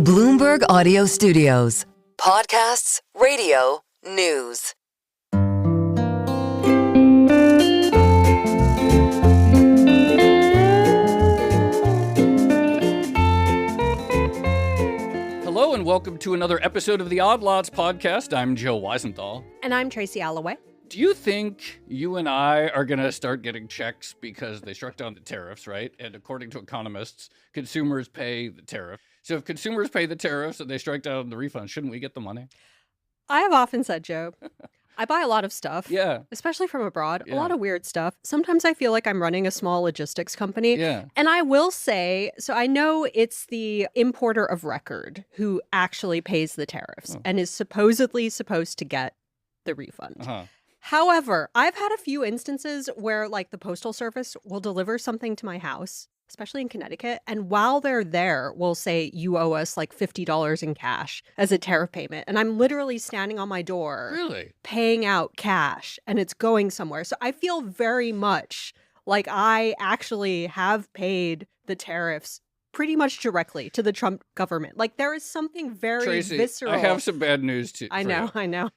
Bloomberg Audio Studios. Podcasts, radio, news. Hello and welcome to another episode of the Odd Lots podcast. I'm Joe Weisenthal. And I'm Tracy Alloway. Do you think you and I are going to start getting checks because they struck down the tariffs, right? And according to economists, consumers pay the tariff. So if consumers pay the tariffs and they strike down the refund, shouldn't we get the money? I have often said, Joe, I buy a lot of stuff. Yeah. Especially from abroad. Yeah. A lot of weird stuff. Sometimes I feel like I'm running a small logistics company. Yeah. And I will say, so I know it's the importer of record who actually pays the tariffs and is supposedly supposed to get the refund. Uh-huh. However, I've had a few instances where like the postal service will deliver something to my house, especially in Connecticut, and while they're there, will say you owe us like $50 in cash as a tariff payment. And I'm literally standing on my door Really? paying out cash and it's going somewhere. So I feel very much like I actually have paid the tariffs pretty much directly to the Trump government. Like there is something very Tracy, visceral. I have some bad news to I know.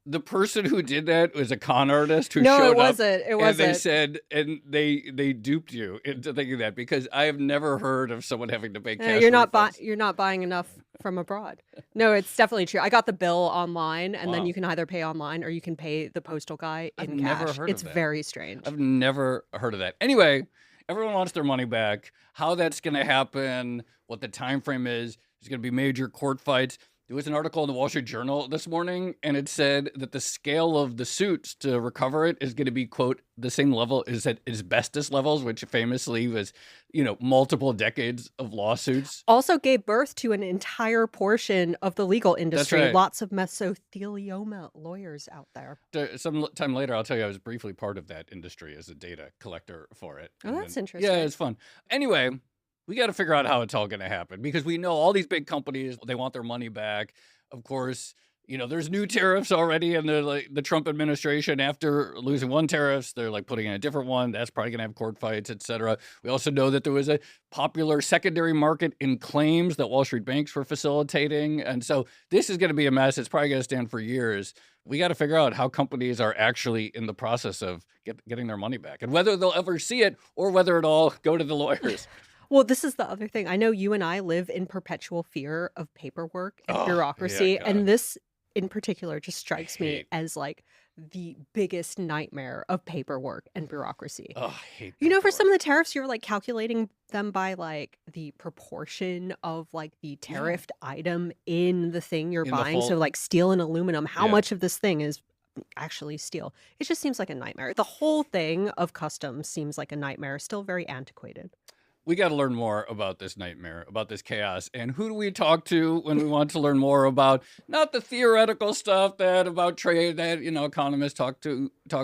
The person who did that was a con artist who No, showed it wasn't. up. It wasn't. And they said, and they duped you into thinking that, because I have never heard of someone having to pay cash. You're not refunds. buying enough from abroad. No, it's definitely true. I got the bill online, and then Wow. you can either pay online or you can pay the postal guy in I've cash. never heard It's of that. very strange. I've never heard of that. Anyway, everyone wants their money back. How that's going to happen, what the time frame is, there's going to be major court fights. There was an article in the Wall Street Journal this morning, and it said that the scale of the suits to recover it is going to be, quote, the same level as at asbestos levels, which famously was, multiple decades of lawsuits. Also gave birth to an entire portion of the legal industry. right. Lots of mesothelioma lawyers out there. Some time later, I'll tell you, I was briefly part of that industry as a data collector for it. Oh, And that's then- interesting. Yeah, it's fun. Anyway, we got to figure out how it's all going to happen, because we know all these big companies, they want their money back. Of course, there's new tariffs already in the Trump administration. After losing one tariffs, they're like putting in a different one. That's probably going to have court fights, et cetera. We also know that there was a popular secondary market in claims that Wall Street banks were facilitating. And so this is going to be a mess. It's probably going to stand for years. We got to figure out how companies are actually in the process of getting their money back, and whether they'll ever see it or whether it'll all go to the lawyers. Well, this is the other thing. I know you and I live in perpetual fear of paperwork and bureaucracy. Yeah, and this in particular just strikes me hate- as like the biggest nightmare of paperwork and bureaucracy. Oh, I hate For paperwork. some of the tariffs, you're like calculating them by like the proportion of like the tariffed item in the thing you're In the buying. full- So like steel and aluminum, how Yeah. much of this thing is actually steel? It just seems like a nightmare. The whole thing of customs seems like a nightmare, still very antiquated. We got to learn more about this nightmare, about this chaos. And who do we talk to when we want to learn more about not the theoretical stuff about trade that, economists talk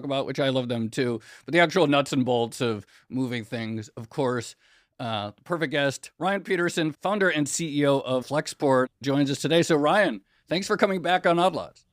about, which I love them too, but the actual nuts and bolts of moving things. Of course, perfect guest, Ryan Peterson, founder and CEO of Flexport, joins us today. So Ryan, thanks for coming back on Odd Lots.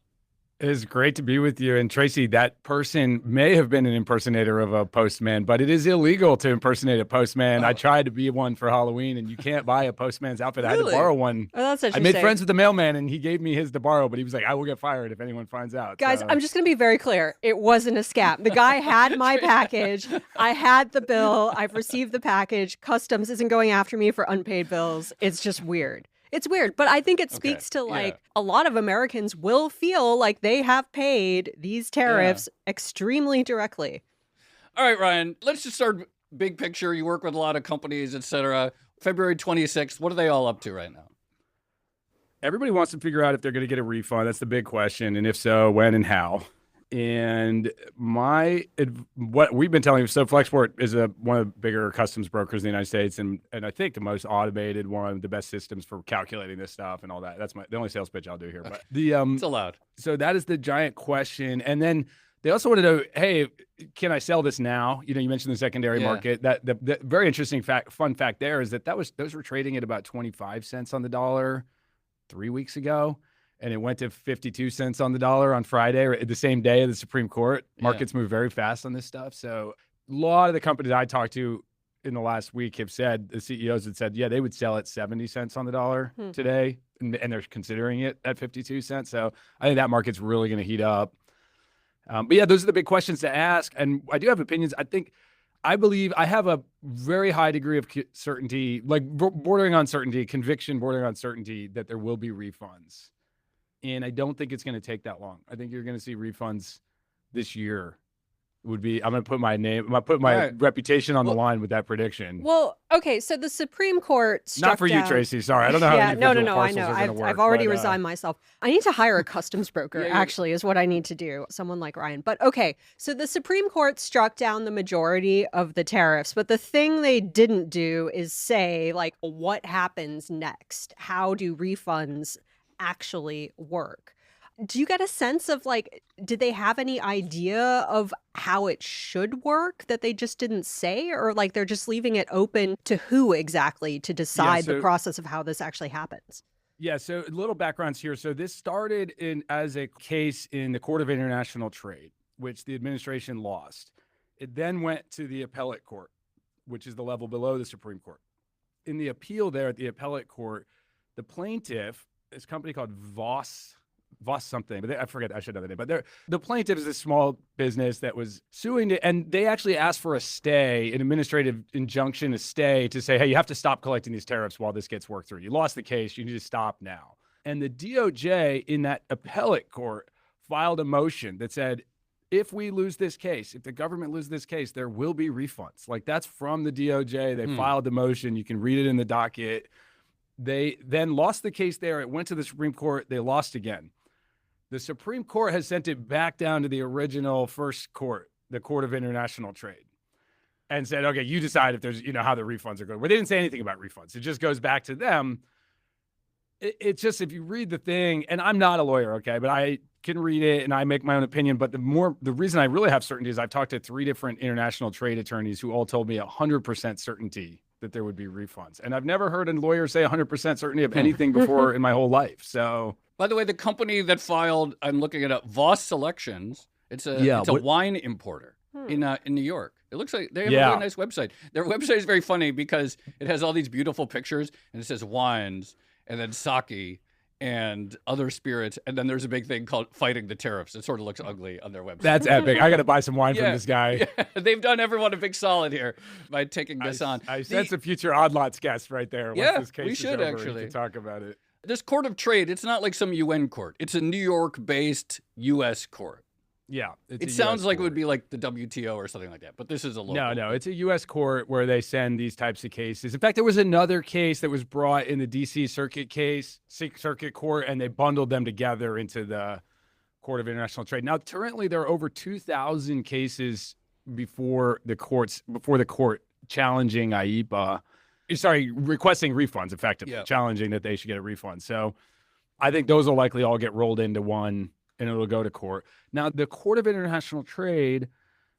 It is great to be with you. And Tracy, that person may have been an impersonator of a postman, but it is illegal to impersonate a postman. I tried to be one for Halloween, and you can't buy a postman's outfit. I had to Really? borrow one. Oh, that's I interesting. made friends with the mailman, and he gave me his to borrow, but he was like, I will get fired if anyone finds out. Guys, So- I'm just going to be very clear. It wasn't a scam. The guy had my package. I had the bill. I've received the package. Customs isn't going after me for unpaid bills. It's just weird. It's weird, but I think it speaks to like a lot of Americans will feel like they have paid these tariffs extremely directly. All right, Ryan, let's just start big picture. You work with a lot of companies, et cetera. February 26th, what are they all up to right now? Everybody wants to figure out if they're going to get a refund. That's the big question. And if so, when and how. And what we've been telling you, so Flexport is one of the bigger customs brokers in the United States, and I think the most automated one, the best systems for calculating this stuff and all that. That's the only sales pitch I'll do here. But It's allowed. So that is the giant question. And then they also want to know, hey, can I sell this now? You mentioned the secondary market. The very interesting fun fact there is that those were trading at about 25 cents on the dollar 3 weeks ago. And it went to 52 cents on the dollar on Friday, or the same day of the Supreme Court. Markets move very fast on this stuff. So a lot of the companies I talk to, in the last week have said, the CEOs had said, yeah, they would sell at 70 cents on the dollar today, and they're considering it at 52 cents. So I think that market's really going to heat up. But yeah, those are the big questions to ask. And I do have opinions. I believe I have a very high degree of certainty, like bordering on certainty, conviction bordering on certainty that there will be refunds. And I don't think it's going to take that long. I think you're going to see refunds this year. I'm going to put my name, I'm going to put my reputation on the line with that prediction. Well, okay, so the Supreme Court struck Not for down... you, Tracy. Sorry, I don't know how no, I know. I've already resigned myself. I need to hire a customs broker, actually, is what I need to do. Someone like Ryan. But okay, so the Supreme Court struck down the majority of the tariffs, but the thing they didn't do is say, like, what happens next? How do refunds actually work? Do you get a sense of, like, did they have any idea of how it should work that they just didn't say? Or, like, they're just leaving it open to who exactly to decide the process of how this actually happens? Yeah, so a little backgrounds here. So this started as a case in the Court of International Trade, which the administration lost. It then went to the appellate court, which is the level below the Supreme Court. In the appeal there at the appellate court, the plaintiff, this company called Voss something, but I forget, I should know the name, but the plaintiff is a small business that was suing it, and they actually asked for a stay, an administrative injunction, a stay to say, hey, you have to stop collecting these tariffs while this gets worked through. You lost the case, you need to stop now. And the DOJ in that appellate court filed a motion that said, if we lose this case, if the government loses this case, there will be refunds. Like, that's from the DOJ. They filed the motion. You can read it in the docket. They then lost the case there. It went to the Supreme Court. They lost again. The Supreme Court has sent it back down to the original first court, the Court of International Trade, and said, okay, you decide if there's, how the refunds are going. Well, they didn't say anything about refunds. It just goes back to them. It's just, if you read the thing, and I'm not a lawyer, okay, but I can read it and I make my own opinion. But the reason I really have certainty is I've talked to 3 different international trade attorneys who all told me 100% certainty that there would be refunds. And I've never heard a lawyer say 100% certainty of anything before in my whole life. So... By the way, the company that filed, I'm looking it up, Voss Selections. It's a wine importer in New York. It looks like they have a really nice website. Their website is very funny because it has all these beautiful pictures, and it says wines, and then sake, and other spirits, and then there's a big thing called fighting the tariffs. It sort of looks ugly on their website. That's epic. I got to buy some wine from this guy. Yeah. They've done everyone a big solid here by taking this on. I sense a future Odd Lots guest right there. Once this case we should is over, actually we can talk about it. This court of trade, it's not like some UN court. It's a New York-based U.S. court. Yeah. It sounds like it would be like the WTO or something like that, but this is a local. No, it's a U.S. court where they send these types of cases. In fact, there was another case that was brought in the D.C. Circuit Court, and they bundled them together into the Court of International Trade. Now, currently, there are over 2,000 cases before the court challenging IEEPA. Requesting refunds, effectively, challenging that they should get a refund. So I think those will likely all get rolled into one, and it'll go to court. Now, the Court of International Trade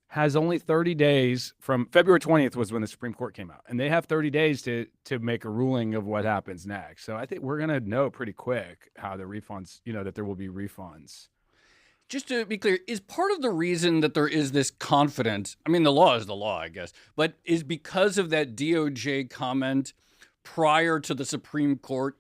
has only 30 days from February 20th was when the Supreme Court came out, and they have 30 days to make a ruling of what happens next. So I think we're going to know pretty quick how the refunds, that there will be refunds. Just to be clear, is part of the reason that there is this confidence, I mean, the law is the law, I guess, but is because of that DOJ comment prior to the Supreme Court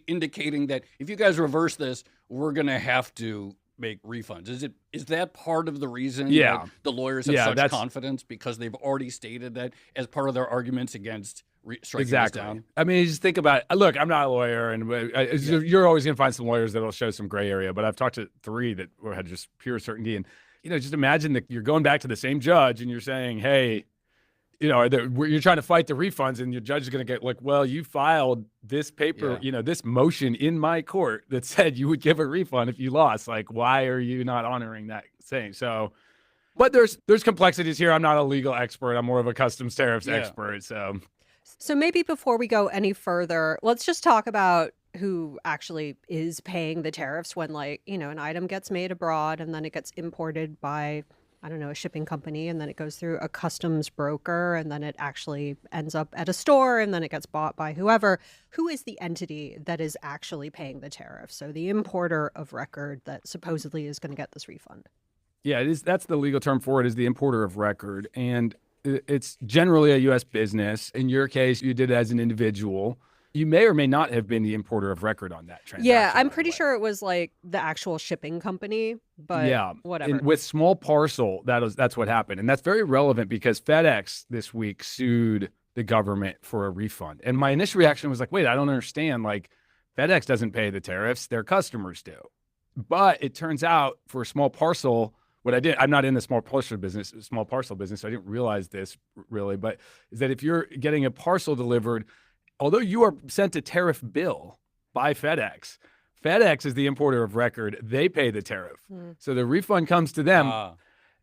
indicating that if you guys reverse this, we're going to have to make refunds? Is that part of the reason that the lawyers have such confidence, because they've already stated that as part of their arguments against striking this down? I mean, just think about it. Look, I'm not a lawyer, and you're always going to find some lawyers that will show some gray area, but I've talked to 3 that had just pure certainty. And, just imagine that you're going back to the same judge and you're saying, hey, you're trying to fight the refunds, and your judge is going to get like, well, you filed this paper, this motion in my court that said you would give a refund if you lost. Like, why are you not honoring that saying? So, but there's complexities here. I'm not a legal expert. I'm more of a customs tariffs expert. So maybe before we go any further, let's just talk about who actually is paying the tariffs when, an item gets made abroad and then it gets imported by, a shipping company, and then it goes through a customs broker, and then it actually ends up at a store, and then it gets bought by whoever. Who is the entity that is actually paying the tariff? So the importer of record that supposedly is going to get this refund. Yeah, that's the legal term for it, is the importer of record. And it's generally a U.S. business. In your case, you did it as an individual. You may or may not have been the importer of record on that transaction. Yeah, I'm by the pretty way. sure it was like the actual shipping company, but Yeah, whatever. and with small parcel, that's what happened. And that's very relevant because FedEx this week sued the government for a refund. And my initial reaction was like, wait, I don't understand. Like, FedEx doesn't pay the tariffs, their customers do. But it turns out for a small parcel, I'm not in the small parcel business, so I didn't realize this really, but is that if you're getting a parcel delivered, although you are sent a tariff bill by FedEx, FedEx is the importer of record. They pay the tariff. So the refund comes to them.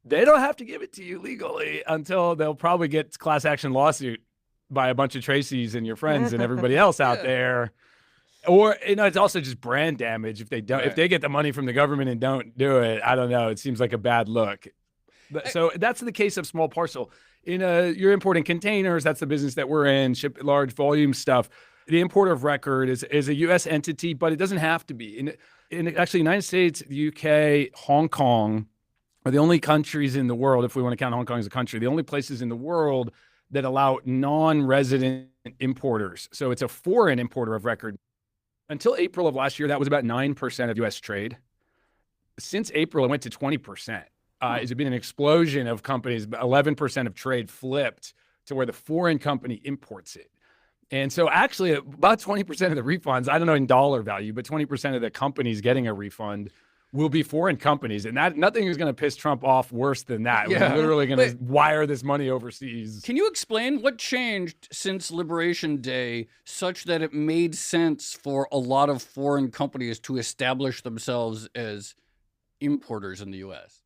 They don't have to give it to you legally until they'll probably get class action lawsuit by a bunch of Tracy's and your friends and everybody else out there. Or, it's also just brand damage if they don't, if they get the money from the government and don't do it. I don't know. It seems like a bad look. So that's the case of small parcel. You're importing containers. That's the business that we're in, ship large volume stuff. The importer of record is a U.S. entity, but it doesn't have to be. In actually, United States, the UK, Hong Kong are the only countries in the world, if we want to count Hong Kong as a country, the only places in the world that allow non-resident importers. So it's a foreign importer of record. Until April of last year, that was about 9% of U.S. trade. Since April, it went to 20%. It's been an explosion of companies. 11% of trade flipped to where the foreign company imports it. And so actually about 20% of the refunds, I don't know in dollar value, but 20% of the companies getting a refund will be foreign companies. And that nothing is going to piss Trump off worse than that. Yeah. We're literally going to wire this money overseas. Can you explain what changed since Liberation Day such that it made sense for a lot of foreign companies to establish themselves as importers in the U.S.?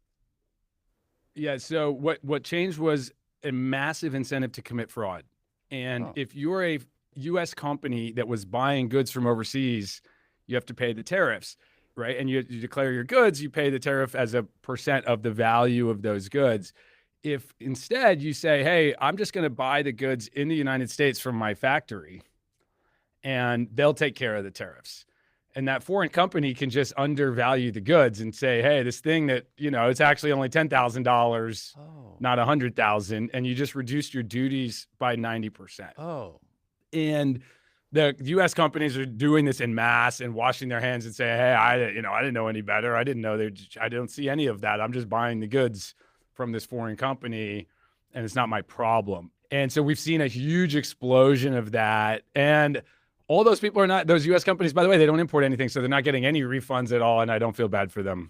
Yeah, so what changed was a massive incentive to commit fraud. And if you're a U.S. company that was buying goods from overseas, you have to pay the tariffs, right? And you declare your goods, you pay the tariff as a percent of the value of those goods. If instead you say, hey, I'm just going to buy the goods in the United States from my factory, and they'll take care of the tariffs. And that foreign company can just undervalue the goods and say, hey, this thing that, it's actually only $10,000, not $100,000. And you just reduced your duties by 90%. And the U.S. companies are doing this en masse and washing their hands and saying, hey, I didn't know any better. I didn't know I don't see any of that. I'm just buying the goods from this foreign company and it's not my problem. And so we've seen a huge explosion of that. And all those people are not, those U.S. companies, by the way, they don't import anything, so they're not getting any refunds at all, and I don't feel bad for them.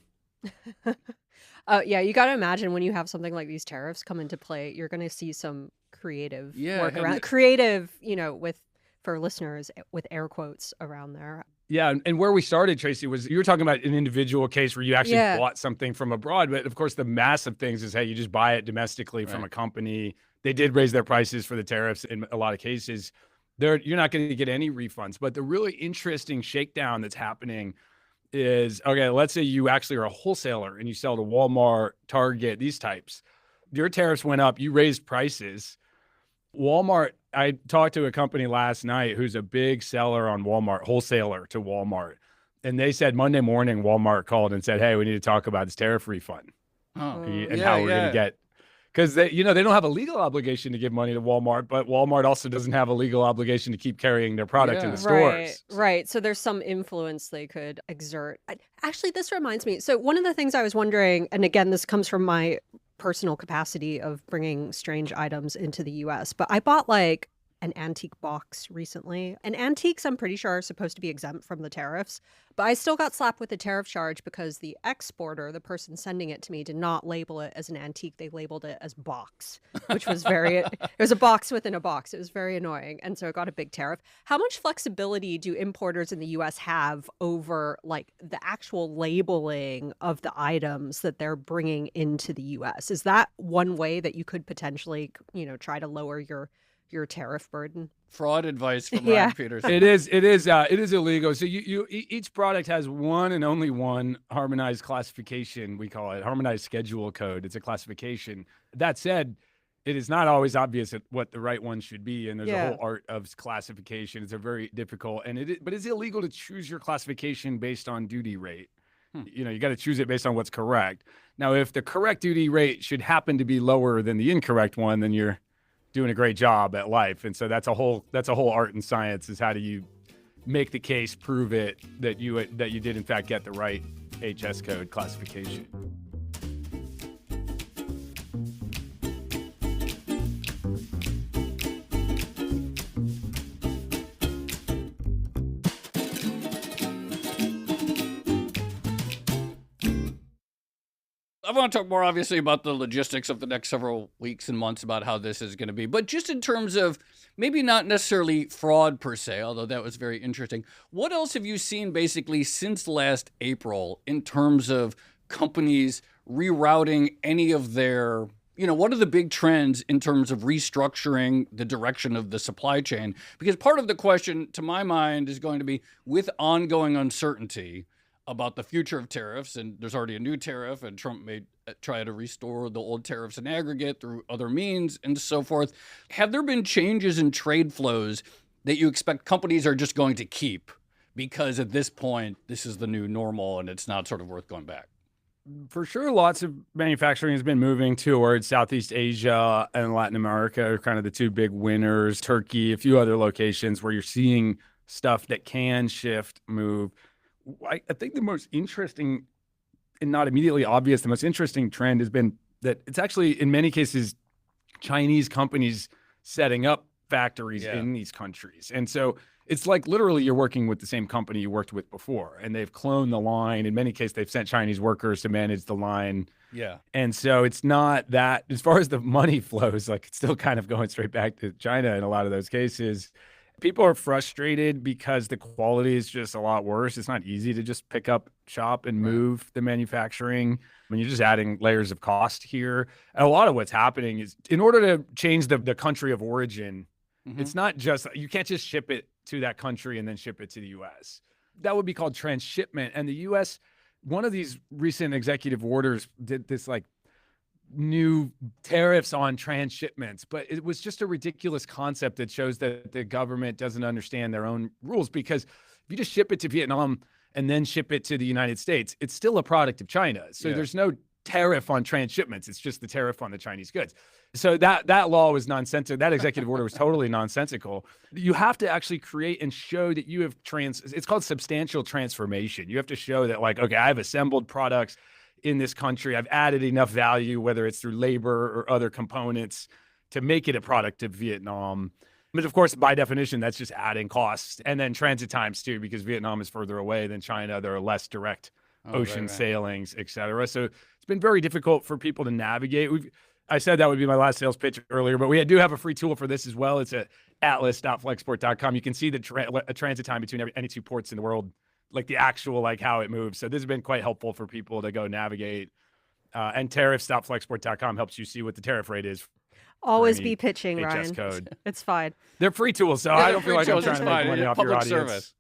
Yeah, you got to imagine when you have something like these tariffs come into play, you're going to see some creative work around. Creative, for listeners, with air quotes around there. Yeah, and where we started, Tracy, was you were talking about an individual case where you actually bought something from abroad, but of course the massive things is, hey, you just buy it domestically from a company. They did raise their prices for the tariffs in a lot of cases. You're not going to get any refunds. But the really interesting shakedown that's happening is, okay, let's say you actually are a wholesaler and you sell to Walmart, Target, these types. Your tariffs went up, you raised prices. Walmart, I talked to a company last night who's a big seller on Walmart, wholesaler to Walmart. And they said Monday morning, Walmart called and said, hey, we need to talk about this tariff refund how we're going to get. Because they don't have a legal obligation to give money to Walmart, but Walmart also doesn't have a legal obligation to keep carrying their product in the stores. Right. So there's some influence they could exert. Actually, this reminds me. So one of the things I was wondering, and again, this comes from my personal capacity of bringing strange items into the U.S., but I bought like an antique box recently. And antiques, I'm pretty sure, are supposed to be exempt from the tariffs. But I still got slapped with a tariff charge because the exporter, the person sending it to me, did not label it as an antique. They labeled it as box, which was it was a box within a box. It was very annoying. And so it got a big tariff. How much flexibility do importers in the U.S. have over like the actual labeling of the items that they're bringing into the U.S.? Is that one way that you could potentially, try to lower your tariff burden? Fraud advice from Ryan Peterson. It is illegal. So each product has one and only one harmonized classification. We call it harmonized schedule code. It's a classification. That said, it is not always obvious what the right one should be, and there's a whole art of classification. It's a very difficult, but it's illegal to choose your classification based on duty rate. You got to choose it based on what's correct. Now, if the correct duty rate should happen to be lower than the incorrect one, then you're doing a great job at life. And so that's a whole art and science, is how do you make the case, prove it that you did in fact get the right HS code classification. I want to talk more, obviously, about the logistics of the next several weeks and months about how this is going to be. But just in terms of maybe not necessarily fraud per se, although that was very interesting. What else have you seen basically since last April in terms of companies rerouting any of their, what are the big trends in terms of restructuring the direction of the supply chain? Because part of the question, to my mind, is going to be with ongoing uncertainty about the future of tariffs, and there's already a new tariff, and Trump may try to restore the old tariffs in aggregate through other means and so forth. Have there been changes in trade flows that you expect companies are just going to keep because at this point, this is the new normal and it's not sort of worth going back? For sure, lots of manufacturing has been moving towards Southeast Asia and Latin America are kind of the two big winners. Turkey, a few other locations where you're seeing stuff that can move. I think the most interesting and not immediately obvious, the most interesting trend has been that it's actually, in many cases, Chinese companies setting up factories in these countries. And so it's like literally you're working with the same company you worked with before, and they've cloned the line. In many cases, they've sent Chinese workers to manage the line. Yeah. And so it's not that, as far as the money flows, like it's still kind of going straight back to China in a lot of those cases. People are frustrated because the quality is just a lot worse. It's not easy to just pick up shop and move the manufacturing. I mean, you're just adding layers of cost here. And a lot of what's happening is in order to change the country of origin, it's not just, you can't just ship it to that country and then ship it to the U.S. That would be called transshipment. And the U.S., one of these recent executive orders did this like new tariffs on transshipments, but it was just a ridiculous concept that shows that the government doesn't understand their own rules, because if you just ship it to Vietnam and then ship it to the United States, it's still a product of China. So there's no tariff on transshipments. It's just the tariff on the Chinese goods. So that law was nonsensical. That executive order was totally nonsensical. You have to actually create and show that you have it's called substantial transformation. You have to show that, like, okay, I've assembled products in this country. I've added enough value, whether it's through labor or other components, to make it a product of Vietnam. But of course, by definition, that's just adding costs. And then transit times too, because Vietnam is further away than China. There are less direct ocean sailings, et cetera. So it's been very difficult for people to navigate. I said that would be my last sales pitch earlier, but we do have a free tool for this as well. It's at atlas.flexport.com. You can see the a transit time between any two ports in the world, like the actual, like how it moves. So this has been quite helpful for people to go navigate. And tariffs.flexport.com helps you see what the tariff rate is. Always be pitching, HS Ryan. code. It's fine. They're free tools, so I don't feel like I'm trying to make money off your Public audience. service.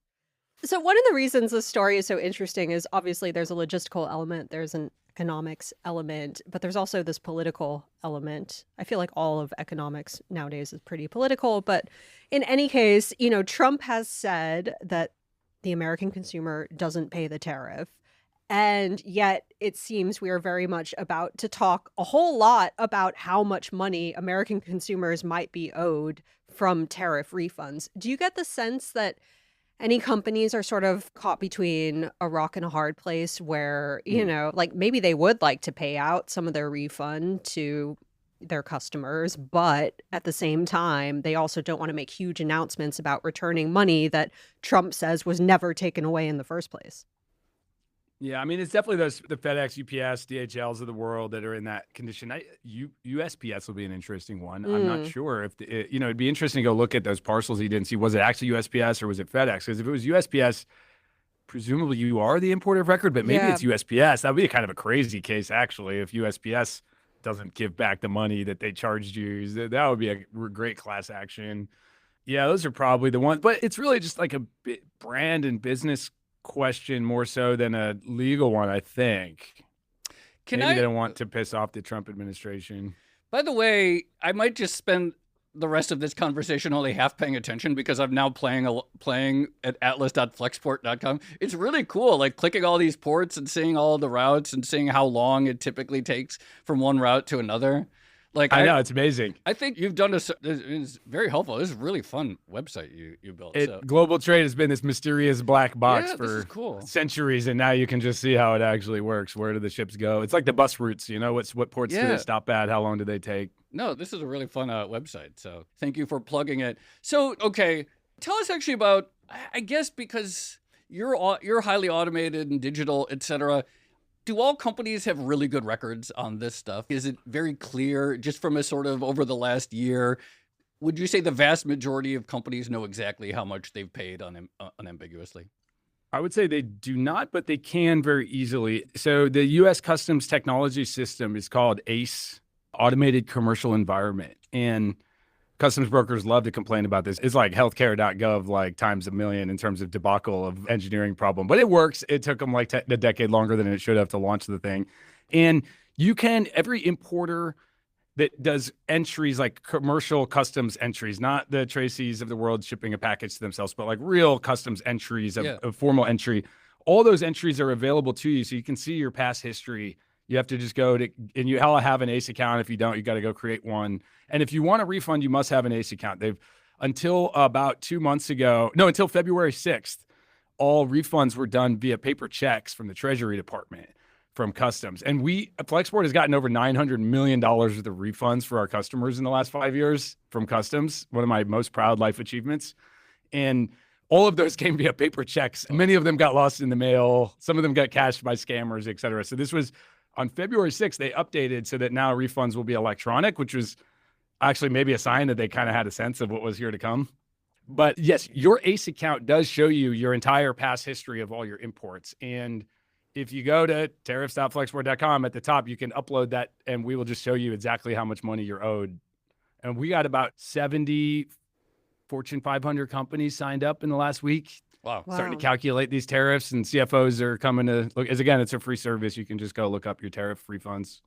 So one of the reasons this story is so interesting is obviously there's a logistical element, there's an economics element, but there's also this political element. I feel like all of economics nowadays is pretty political, but in any case, Trump has said that the American consumer doesn't pay the tariff. And yet it seems we are very much about to talk a whole lot about how much money American consumers might be owed from tariff refunds. Do you get the sense that any companies are sort of caught between a rock and a hard place where, like maybe they would like to pay out some of their refund to their customers, but at the same time, they also don't want to make huge announcements about returning money that Trump says was never taken away in the first place? Yeah, I mean, it's definitely the FedEx, UPS, DHLs of the world that are in that condition. USPS will be an interesting one. I'm not sure if, it'd be interesting to go look at those parcels you didn't see. Was it actually USPS or was it FedEx? Because if it was USPS, presumably you are the importer of record, but maybe it's USPS. That would be kind of a crazy case, actually, if USPS doesn't give back the money that they charged you. That would be a great class action. Yeah, those are probably the ones. But it's really just like a brand and business question more so than a legal one, I think. Maybe they don't want to piss off the Trump administration. By the way, I might just spend the rest of this conversation only half paying attention because I'm now playing at atlas.flexport.com. It's really cool, like clicking all these ports and seeing all the routes and seeing how long it typically takes from one route to another. Like I know, it's amazing. I think you've done this. It's very helpful. This is a really fun website you built. Global trade has been this mysterious black box this for is cool. centuries, and now you can just see how it actually works. Where do the ships go? It's like the bus routes, what ports do they stop at? How long do they take? No, this is a really fun website. So thank you for plugging it. So, okay, tell us actually about, I guess because you're highly automated and digital, et cetera. Do all companies have really good records on this stuff? Is it very clear just from a sort of over the last year? Would you say the vast majority of companies know exactly how much they've paid unambiguously? I would say they do not, but they can very easily. So the U.S. Customs Technology System is called ACE, Automated Commercial Environment. And customs brokers love to complain about this. It's like healthcare.gov, like times a million in terms of debacle of engineering problem. But it works. It took them like a decade longer than it should have to launch the thing. And every importer that does entries like commercial customs entries, not the Tracy's of the world shipping a package to themselves, but like real customs entries of formal entry. All those entries are available to you so you can see your past history. You have to just go to, and you have an ACE account. If you don't, you got to go create one. And if you want a refund, you must have an ACE account. Until about 2 months ago, until February 6th, all refunds were done via paper checks from the Treasury Department, from Customs. And Flexport has gotten over $900 million worth of refunds for our customers in the last 5 years from Customs, one of my most proud life achievements. And all of those came via paper checks. Many of them got lost in the mail. Some of them got cashed by scammers, et cetera. So this was on February 6th, they updated so that now refunds will be electronic, which was actually maybe a sign that they kind of had a sense of what was here to come. But yes, your ACE account does show you your entire past history of all your imports. And if you go to tariffs.flexport.com at the top, you can upload that and we will just show you exactly how much money you're owed. And we got about 70 Fortune 500 companies signed up in the last week. Wow. Starting to calculate these tariffs, and CFOs are coming to look. Again, it's a free service. You can just go look up your tariff refunds.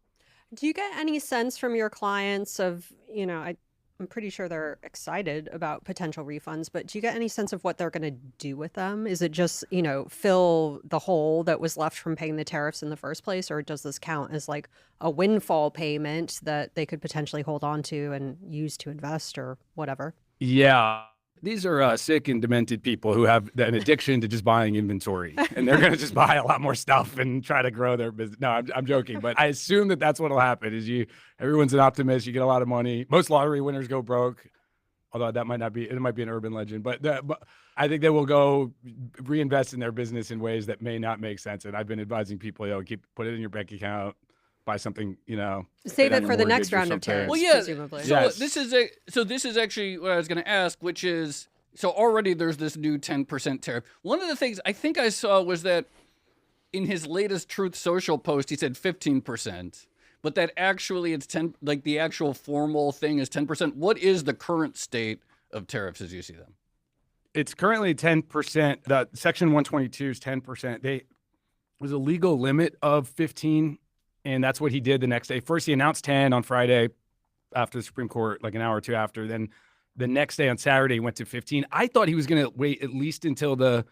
Do you get any sense from your clients of, I'm pretty sure they're excited about potential refunds, but do you get any sense of what they're going to do with them? Is it just, fill the hole that was left from paying the tariffs in the first place? Or does this count as like a windfall payment that they could potentially hold on to and use to invest or whatever? Yeah. These are sick and demented people who have an addiction to just buying inventory, and they're going to just buy a lot more stuff and try to grow their business. No, I'm joking, but I assume that that's what will happen. Everyone's an optimist. You get a lot of money. Most lottery winners go broke, although that might not be. It might be an urban legend, but I think they will go reinvest in their business in ways that may not make sense. And I've been advising people, put it in your bank account. Buy something, save it for the next round of tariffs. Well, yeah. Presumably. So this is actually what I was going to ask, which is, so already there's this new 10% tariff. One of the things I think I saw was that in his latest Truth Social post, he said 15%, but that actually it's 10. Like the actual formal thing is 10%. What is the current state of tariffs as you see them? It's currently 10%. The Section 122 is 10%. There was a legal limit of 15%. And that's what he did the next day. First, he announced 10 on Friday after the Supreme Court, like an hour or two after. Then the next day on Saturday, he went to 15. I thought he was going to wait at least until the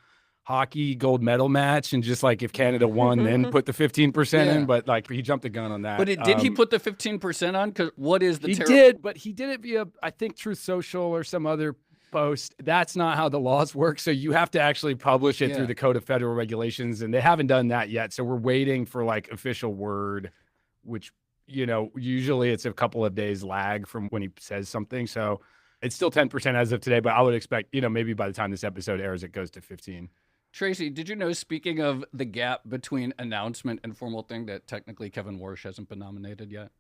hockey gold medal match and just like if Canada won, then put the 15% in. But like he jumped the gun on that. But did he put the 15% on? Because what is the tariff? He did, but he did it via, I think, Truth Social or some other post. That's not how the laws work. So you have to actually publish it through the Code of Federal Regulations, and they haven't done that yet. So we're waiting for like official word, which, usually it's a couple of days lag from when he says something. So it's still 10% as of today, but I would expect, maybe by the time this episode airs, it goes to 15. Tracy, did you know, speaking of the gap between announcement and formal thing, that technically Kevin Warsh hasn't been nominated yet?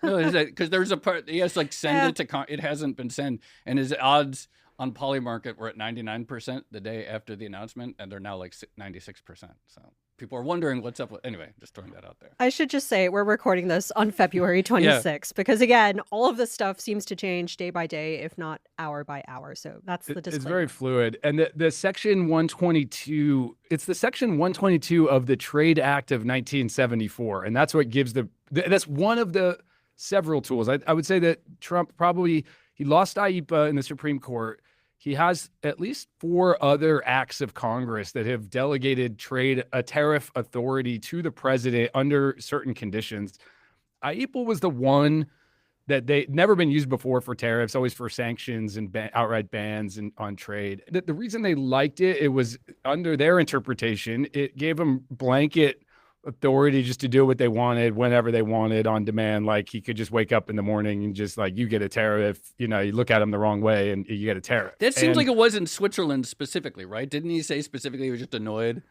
No, because there's a part, he has like send it to, it hasn't been sent, and his odds on Polymarket were at 99% the day after the announcement, and they're now like 96%. So people are wondering what's up with, anyway, just throwing that out there. I should just say we're recording this on February 26th because, again, all of this stuff seems to change day by day, if not hour by hour. So that's the disclaimer. It's very fluid. And the Section 122, it's the Section 122 of the Trade Act of 1974. And that's what gives that's one of the several tools. I would say that Trump probably He lost IEEPA in the Supreme Court. He has at least 4 other acts of Congress that have delegated a tariff authority to the president under certain conditions. IEEPA was the one that they never been used before for tariffs, always for sanctions and outright bans on trade. The reason they liked it, it was under their interpretation, it gave them blanket authority just to do what they wanted whenever they wanted on demand. Like he could just wake up in the morning and just like, you get a tariff, you look at him the wrong way and you get a tariff. That seems like it was in Switzerland specifically, right? Didn't he say specifically he was just annoyed?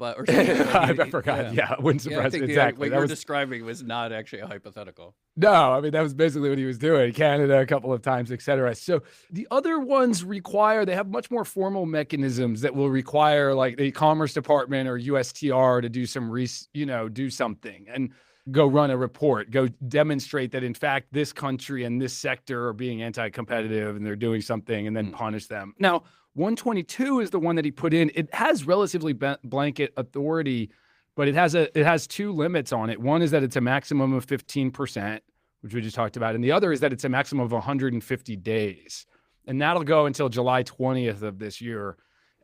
Or I forgot. Yeah, it wouldn't surprise me. Exactly. What you're describing was not actually a hypothetical. No, I mean, that was basically what he was doing. Canada a couple of times, et cetera. So the other ones they have much more formal mechanisms that will require like the Commerce Department or USTR to do do something and go run a report, go demonstrate that in fact, this country and this sector are being anti-competitive and they're doing something and then punish them. Now, 122 is the one that he put in. It has relatively blanket authority, but it has 2 limits on it. One is that it's a maximum of 15%, which we just talked about. And the other is that it's a maximum of 150 days. And that'll go until July 20th of this year.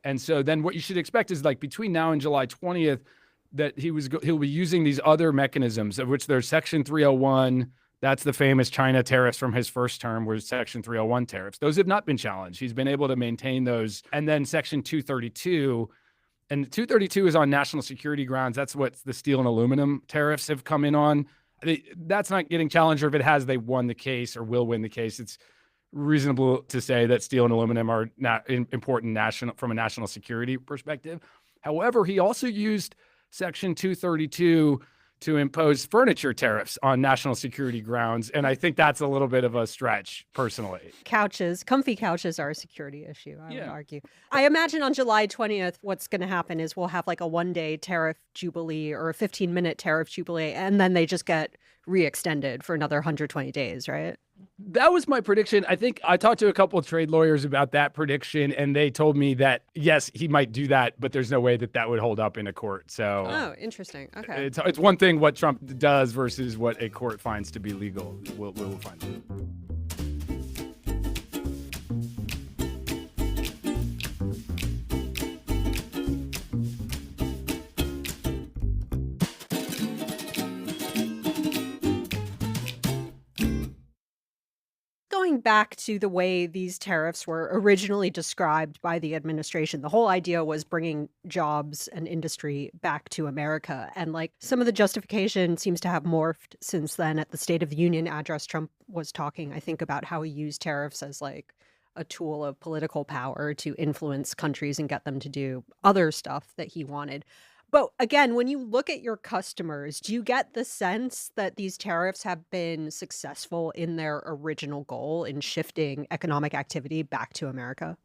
And so then what you should expect is like between now and July 20th, that he'll be using these other mechanisms, of which there's Section 301. That's the famous China tariffs from his first term, were Section 301 tariffs. Those have not been challenged. He's been able to maintain those. And then Section 232, and 232 is on national security grounds. That's what the steel and aluminum tariffs have come in on. That's not getting challenged, or if it has, they won the case or will win the case. It's reasonable to say that steel and aluminum are not important from a national security perspective. However, he also used Section 232 to impose furniture tariffs on national security grounds. And I think that's a little bit of a stretch, personally. Comfy couches are a security issue, I would argue. I imagine on July 20th, what's going to happen is we'll have like a 1-day tariff jubilee or a 15-minute tariff jubilee, and then they just get re-extended for another 120 days, right? That was my prediction. I think I talked to a couple of trade lawyers about that prediction, and they told me that, yes, he might do that, but there's no way that would hold up in a court. So, oh, interesting. Okay. It's one thing what Trump does versus what a court finds to be legal. We'll find out. Going back to the way these tariffs were originally described by the administration, the whole idea was bringing jobs and industry back to America. And like some of the justification seems to have morphed since then. At the State of the Union address, Trump was talking, I think, about how he used tariffs as like a tool of political power to influence countries and get them to do other stuff that he wanted. But again, when you look at your customers, do you get the sense that these tariffs have been successful in their original goal in shifting economic activity back to America?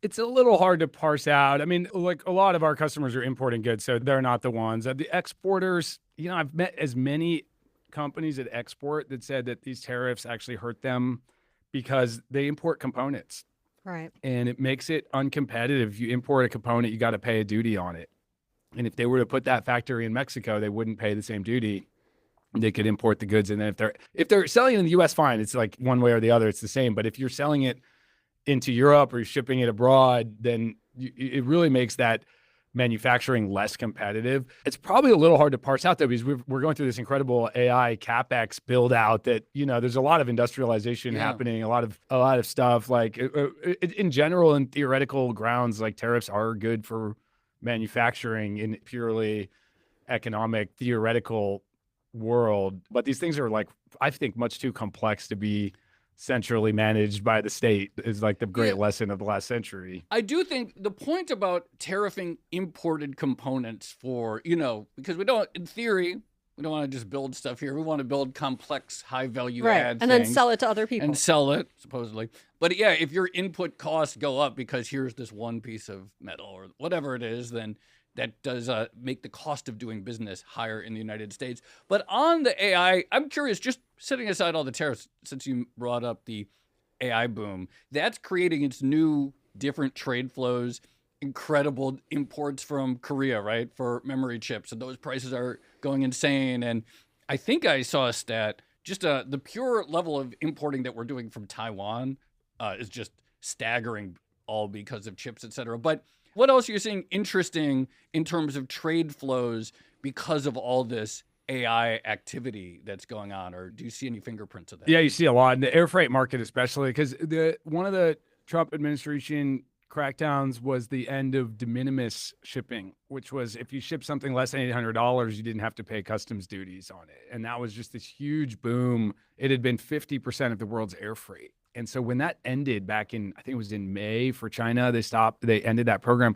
It's a little hard to parse out. I mean, like a lot of our customers are importing goods, so they're not the ones. The exporters, I've met as many companies that export that said that these tariffs actually hurt them because they import components. Right. And it makes it uncompetitive. If you import a component, you got to pay a duty on it. And if they were to put that factory in Mexico, they wouldn't pay the same duty. They could import the goods. And then if they're selling it in the US, fine. It's like one way or the other, it's the same. But if you're selling it into Europe or you're shipping it abroad, then it really makes that manufacturing less competitive. It's probably a little hard to parse out though, because we're going through this incredible AI CapEx build out that, there's a lot of industrialization happening, a lot of stuff like in general and theoretical grounds, like tariffs are good for manufacturing in purely economic, theoretical world. But these things are like, I think, much too complex to be centrally managed by the state is like the great lesson of the last century. I do think the point about tariffing imported components for, because we don't, in theory, we don't want to just build stuff here. We want to build complex, high-value add and things. then sell it to other people. And sell it, supposedly. But yeah, if your input costs go up because here's this one piece of metal or whatever it is, then that does make the cost of doing business higher in the United States. But on the AI, I'm curious, just setting aside all the tariffs, since you brought up the AI boom, that's creating its new different trade flows, incredible imports from Korea, right, for memory chips. And those prices are going insane. And I think I saw a stat just the pure level of importing that we're doing from Taiwan is just staggering, all because of chips, et cetera. But what else are you seeing interesting in terms of trade flows because of all this AI activity that's going on? Or do you see any fingerprints of that? Yeah, you see a lot in the air freight market, especially because one of the Trump administration crackdowns was the end of de minimis shipping, which was if you ship something less than $800, you didn't have to pay customs duties on it. And that was just this huge boom. It had been 50% of the world's air freight. And so when that ended back in, I think it was in May for China, they ended that program.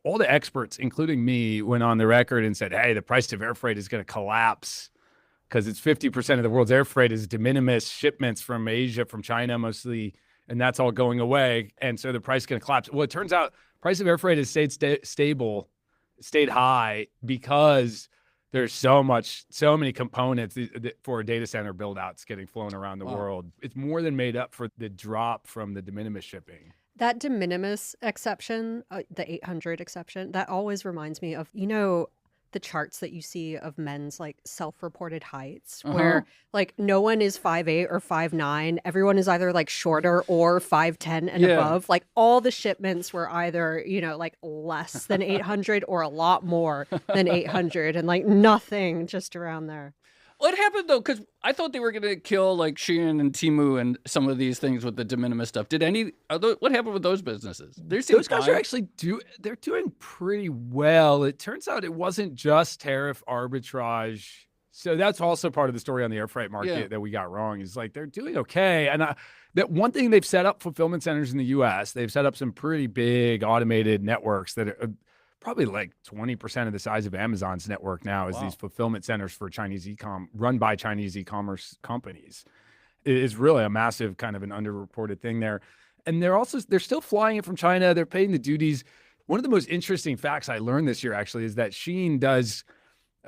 All the experts, including me, went on the record and said, hey, the price of air freight is going to collapse because it's 50% of the world's air freight is de minimis shipments from Asia, from China mostly, and that's all going away. And so the price is going to collapse. Well, it turns out price of air freight has stayed stable, stayed high because there's so many components for a data center build outs getting flown around the world. It's more than made up for the drop from the de minimis shipping. That de minimis exception, the 800 exception, that always reminds me of, the charts that you see of men's like self-reported heights where like no one is 5'8" or 5'9". Everyone is either like shorter or 5'10" and above. Like all the shipments were either, like less than 800 or a lot more than 800 and like nothing just around there. What happened though? Because I thought they were going to kill like Shein and Temu and some of these things with the de minimis stuff. What happened with those businesses? Those guys are actually they're doing pretty well. It turns out it wasn't just tariff arbitrage. So that's also part of the story on the air freight market that we got wrong. Is like they're doing okay. And that one thing they've set up fulfillment centers in the U.S. They've set up some pretty big automated networks that are probably like 20% of the size of Amazon's network now is these fulfillment centers for Chinese run by Chinese e-commerce companies. It is really a massive kind of an underreported thing there. And they're still flying it from China. They're paying the duties. One of the most interesting facts I learned this year actually is that Shein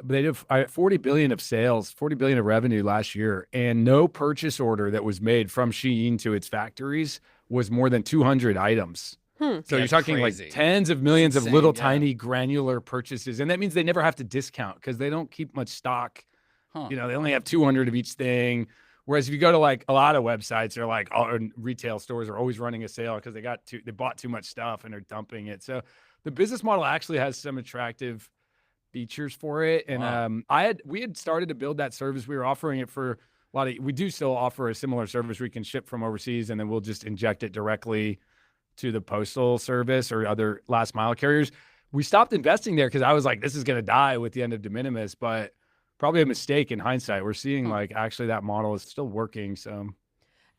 they did 40 billion of sales, 40 billion of revenue last year, and no purchase order that was made from Shein to its factories was more than 200 items. So you're talking crazy. Like tens of millions of little tiny granular purchases. And that means they never have to discount because they don't keep much stock. They only have 200 of each thing. Whereas if you go to like a lot of websites, they're like, retail stores are always running a sale because they bought too much stuff and they're dumping it. So the business model actually has some attractive features for it. And we had started to build that service. We were offering it for we do still offer a similar service where we can ship from overseas and then we'll just inject it directly to the postal service or other last mile carriers. We stopped investing there because I was like, this is going to die with the end of de minimis, but probably a mistake in hindsight. We're seeing like actually that model is still working. So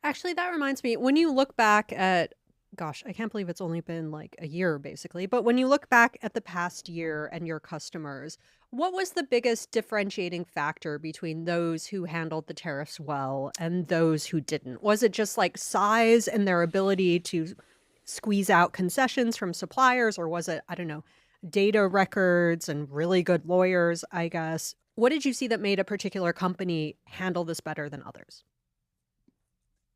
actually that reminds me, when you look back at, gosh, I can't believe it's only been like a year basically, but when you look back at the past year and your customers, what was the biggest differentiating factor between those who handled the tariffs well and those who didn't? Was it just like size and their ability to squeeze out concessions from suppliers, or was it, I don't know, data records and really good lawyers, I guess? What did you see that made a particular company handle this better than others?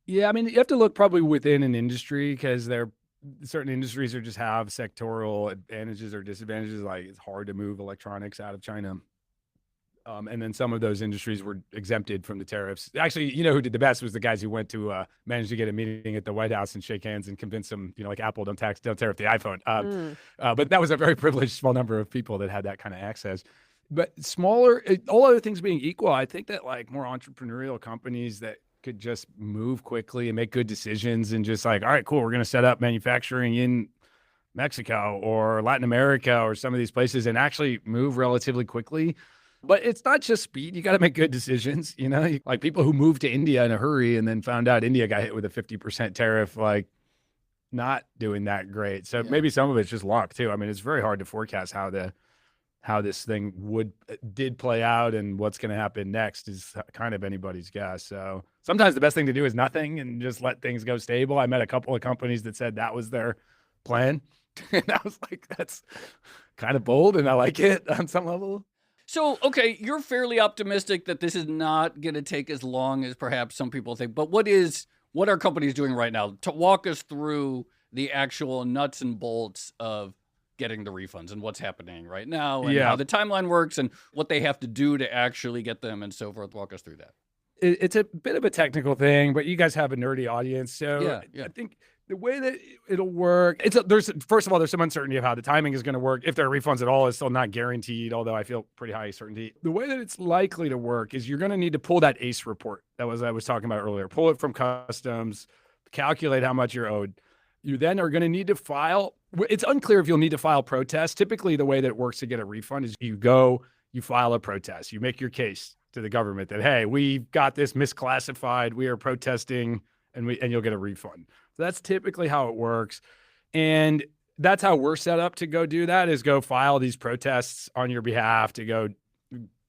Yeah, I mean, you have to look probably within an industry because certain industries just have sectoral advantages or disadvantages. Like it's hard to move electronics out of China. And then some of those industries were exempted from the tariffs. Actually, who did the best was the guys who went to manage to get a meeting at the White House and shake hands and convince them, like Apple, don't tariff the iPhone. But that was a very privileged small number of people that had that kind of access. But smaller, all other things being equal, I think that like more entrepreneurial companies that could just move quickly and make good decisions and just like, all right, cool, we're going to set up manufacturing in Mexico or Latin America or some of these places and actually move relatively quickly. But it's not just speed. You got to make good decisions. Like people who moved to India in a hurry and then found out India got hit with a 50% tariff, like not doing that great. So maybe some of it's just luck too. I mean, it's very hard to forecast how this thing did play out and what's going to happen next is kind of anybody's guess. So sometimes the best thing to do is nothing and just let things go stable. I met a couple of companies that said that was their plan. And I was like, that's kind of bold and I like it on some level. So, okay, you're fairly optimistic that this is not going to take as long as perhaps some people think. But what are companies doing right now to walk us through the actual nuts and bolts of getting the refunds and what's happening right now and how the timeline works and what they have to do to actually get them and so forth? Walk us through that. It's a bit of a technical thing, but you guys have a nerdy audience. So Yeah. I think the way that it'll work, there's first of all, there's some uncertainty of how the timing is going to work. If there are refunds at all, it's still not guaranteed, although I feel pretty high certainty. The way that it's likely to work is you're going to need to pull that ACE report I was talking about earlier. Pull it from customs, calculate how much you're owed. You then are going to need to file. It's unclear if you'll need to file protest. Typically, the way that it works to get a refund is you file a protest. You make your case to the government that, hey, we've got this misclassified. We are protesting, and you'll get a refund. So that's typically how it works. And that's how we're set up to go do that, is go file these protests on your behalf, to go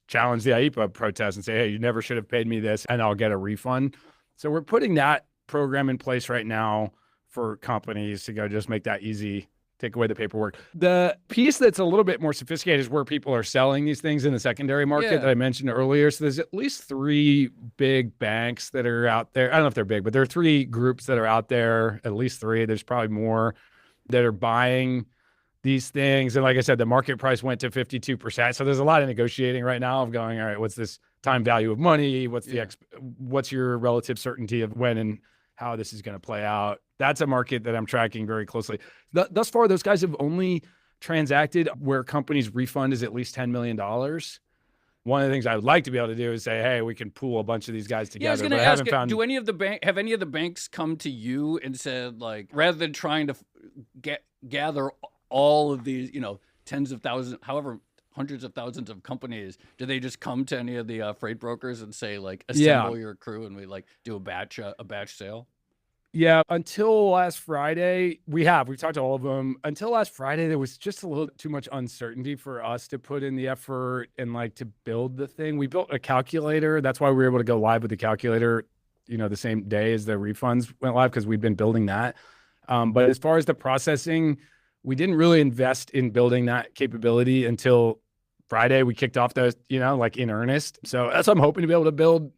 challenge the IEPA protest and say, hey, you never should have paid me this, and I'll get a refund. So we're putting that program in place right now for companies to go just make that easy, take away the paperwork. The piece that's a little bit more sophisticated is where people are selling these things in the secondary market that I mentioned earlier. So there's at least 3 big banks that are out there. I don't know if they're big, but there are 3 groups that are out there, at least 3. There's probably more that are buying these things. And like I said, the market price went to 52%. So there's a lot of negotiating right now of going, all right, what's this time value of money? What's your relative certainty of when and how this is going to play out? That's a market that I'm tracking very closely. Thus far, those guys have only transacted where companies' refund is at least $10 million. One of the things I would like to be able to do is say, hey, we can pool a bunch of these guys together. Yeah, I was going to ask, do any of the banks come to you and said, like, rather than trying to gather all of these, tens of thousands, however, hundreds of thousands of companies, do they just come to any of the freight brokers and say, like, assemble your crew and we do a batch sale? Yeah, until last Friday, we've talked to all of them. Until last Friday, there was just a little too much uncertainty for us to put in the effort and to build the thing. We built a calculator. That's why we were able to go live with the calculator, the same day as the refunds went live, because we've been building that. But as far as the processing, we didn't really invest in building that capability until Friday. We kicked off those, in earnest. So that's what I'm hoping to be able to build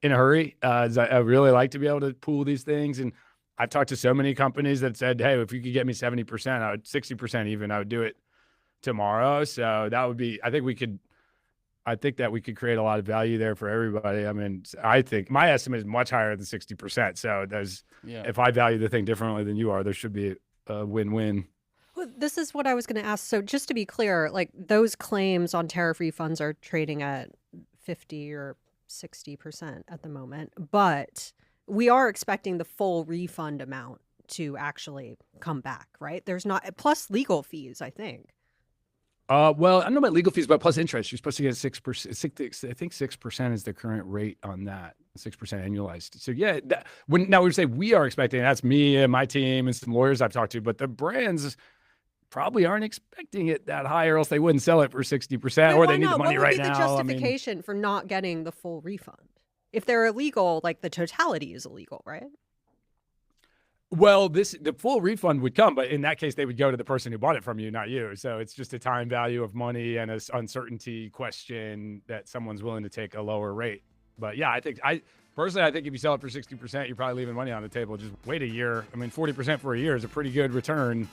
in a hurry. I really like to be able to pool these things. And I've talked to so many companies that said, hey, if you could get me 70%, 60% even, I would do it tomorrow. So that would be, I think that we could create a lot of value there for everybody. I mean, I think my estimate is much higher than 60%. So if I value the thing differently than you are, there should be a win-win. Well, this is what I was going to ask. So just to be clear, those claims on tariff refunds are trading at 50 or 60% at the moment, but we are expecting the full refund amount to actually come back, right? There's not, plus legal fees, I think. Well, I don't know about legal fees, but plus interest. You're supposed to get 6%. I think 6% is the current rate on that, 6% annualized. So yeah, now we say we are expecting, that's me and my team and some lawyers I've talked to, but the brands probably aren't expecting it that high, or else they wouldn't sell it for 60%, or they need the money right now. What would be the justification for not getting the full refund? If they're illegal, the totality is illegal, right? Well, the full refund would come, but in that case, they would go to the person who bought it from you, not you. So it's just a time value of money and an uncertainty question that someone's willing to take a lower rate. But yeah, personally, I think if you sell it for 60%, you're probably leaving money on the table. Just wait a year. I mean, 40% for a year is a pretty good return.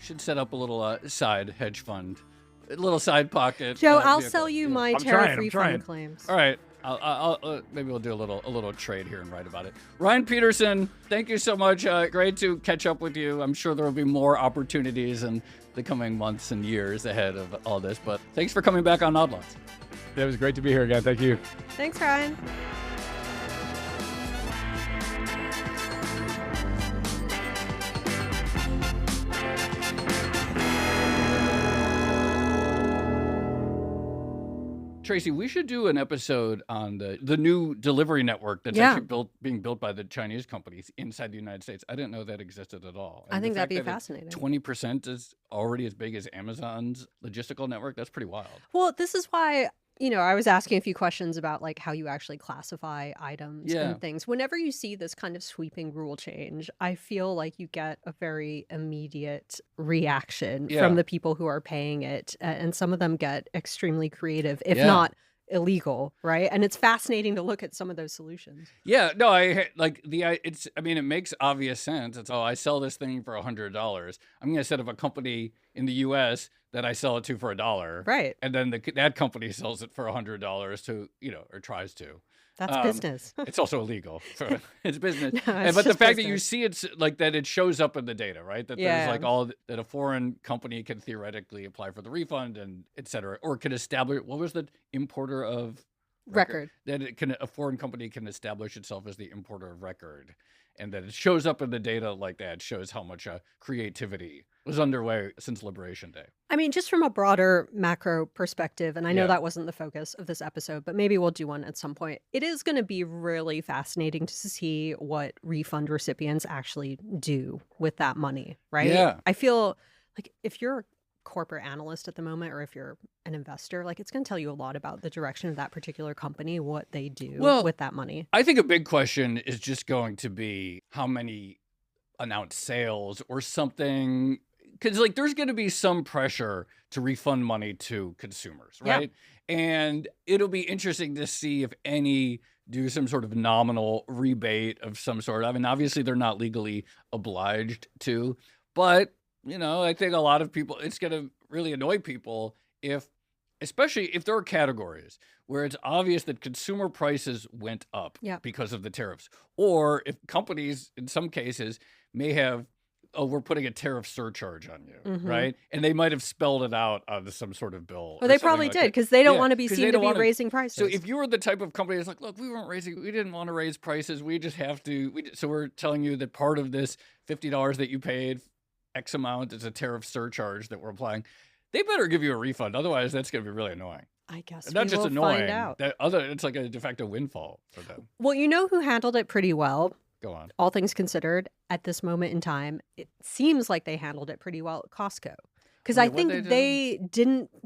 Should set up a little side hedge fund, a little side pocket. Joe, I'll sell you my tariff refund claims. All right. I'll maybe we'll do a little trade here and write about it. Ryan Peterson, thank you so much. Great to catch up with you. I'm sure there will be more opportunities in the coming months and years ahead of all this. But thanks for coming back on Odd Lots. It was great to be here again. Thank you. Thanks, Ryan. Tracy, we should do an episode on the new delivery network that's actually being built by the Chinese companies inside the United States. I didn't know that existed at all. I think that'd be fascinating. 20% is already as big as Amazon's logistical network. That's pretty wild. Well, this is why, I was asking a few questions about how you actually classify items and things. Whenever you see this kind of sweeping rule change, I feel like you get a very immediate reaction from the people who are paying it. And some of them get extremely creative, if not illegal, right? And it's fascinating to look at some of those solutions. Yeah, no, it makes obvious sense. It's, I sell this thing for $100. I'm going to set up a company in the US that I sell it to for $1. Right. And then that company sells it for $100 to, or tries to. That's business. It's also illegal. It's business. No, it's But the just fact that you business. see it's like that it shows up in the data, right? That Yeah. there's like all that a foreign company can theoretically apply for the refund and et cetera, or can establish, what was the importer of Record. That a foreign company can establish itself as the importer of record. And that it shows up in the data like that shows how much creativity was underway since Liberation Day. I mean, just from a broader macro perspective, and I know Yeah. that wasn't the focus of this episode, but maybe we'll do one at some point. It is going to be really fascinating to see what refund recipients actually do with that money, right? Yeah. I feel like if you're a corporate analyst at the moment, or if you're an investor, like it's going to tell you a lot about the direction of that particular company, what they do with that money. I think a big question is just going to be how many announced sales or something, because like there's going to be some pressure to refund money to consumers, Yeah. right? And it'll be interesting to see if any do some sort of nominal rebate of some sort. I mean, obviously they're not legally obliged to, but I think a lot of people, it's going to really annoy people especially if there are categories where it's obvious that consumer prices went up because of the tariffs, or if companies in some cases may have, we're putting a tariff surcharge on you, right? And they might have spelled it out on some sort of bill. Well, they probably did, because they don't want to be seen to be raising prices. So if you were the type of company that's like, look, we didn't want to raise prices. We just have to. So we're telling you that part of this $50 that you paid, X amount, is a tariff surcharge that we're applying. They better give you a refund. Otherwise, that's going to be really annoying. I guess And not we just will annoying. find out. It's like a de facto windfall for them. Well, you know who handled it pretty well? Go on. All things considered, at this moment in time, it seems like they handled it pretty well at Costco. Because I think they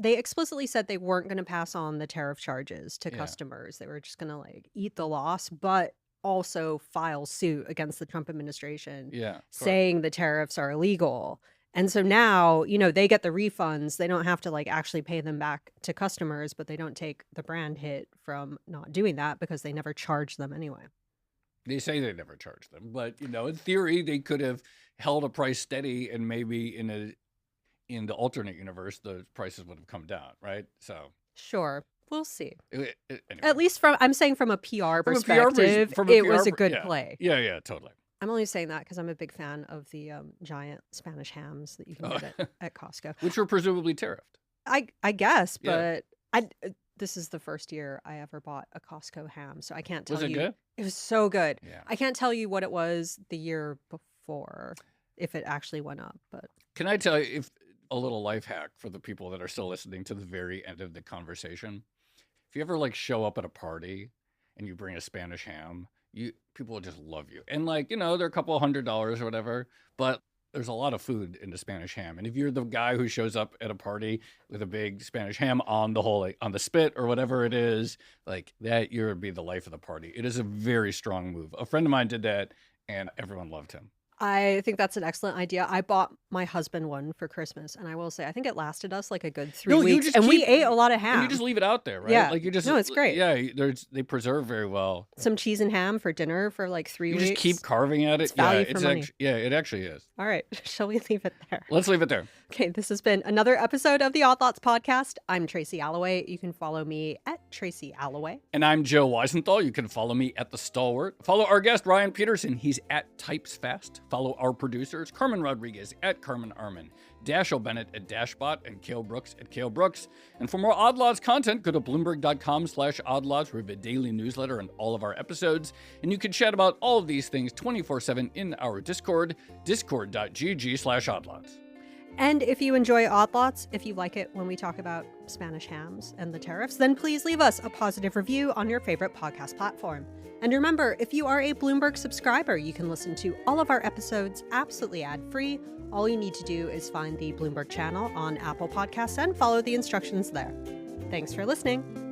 explicitly said they weren't going to pass on the tariff charges to customers. They were just going to like eat the loss, but also file suit against the Trump administration saying the tariffs are illegal. And so now, they get the refunds. They don't have to like actually pay them back to customers, but they don't take the brand hit from not doing that because they never charge them anyway. They say they never charge them, but in theory, they could have held a price steady, and maybe in the alternate universe, the prices would have come down, right? So sure, we'll see. Anyway. At least I'm saying from a PR perspective, it was a good play. Yeah, totally. I'm only saying that because I'm a big fan of the giant Spanish hams that you can get at Costco, which were presumably tariffed. I guess, but this is the first year I ever bought a Costco ham, so I can't tell you. Was it good? It was so good. Yeah. I can't tell you what it was the year before, if it actually went up. But can I tell you a little life hack for the people that are still listening to the very end of the conversation? If you ever like show up at a party and you bring a Spanish ham, people will just love you. And like, they're a couple $100 or whatever, but there's a lot of food in the Spanish ham. And if you're the guy who shows up at a party with a big Spanish ham on the spit or whatever it is, like that, you'll be the life of the party. It is a very strong move. A friend of mine did that and everyone loved him. I think that's an excellent idea. I bought my husband one for Christmas, and I will say I think it lasted us like a good 3 weeks, and we ate a lot of ham. And you just leave it out there, right? Yeah. Like No, it's great. Yeah, they preserve very well. Some cheese and ham for dinner for like 3 weeks. You just keep carving at it. It's value for money. It actually is. All right, shall we leave it there? Let's leave it there. Okay, this has been another episode of the Odd Lots podcast. I'm Tracy Alloway. You can follow me at Tracy Alloway. And I'm Joe Weisenthal. You can follow me at The Stalwart. Follow our guest, Ryan Peterson. He's at Types Fast. Follow our producers, Carmen Rodriguez at Carmen Arman, Dashiell Bennett at Dashbot, and Cale Brooks at Cale Brooks. And for more Odd Lots content, go to Bloomberg.com/oddlots. We have a daily newsletter and all of our episodes. And you can chat about all of these things 24/7 in our Discord, discord.gg/oddlots. And if you enjoy Odd Lots, if you like it when we talk about Spanish hams and the tariffs, then please leave us a positive review on your favorite podcast platform. And remember, if you are a Bloomberg subscriber, you can listen to all of our episodes absolutely ad-free. All you need to do is find the Bloomberg channel on Apple Podcasts and follow the instructions there. Thanks for listening.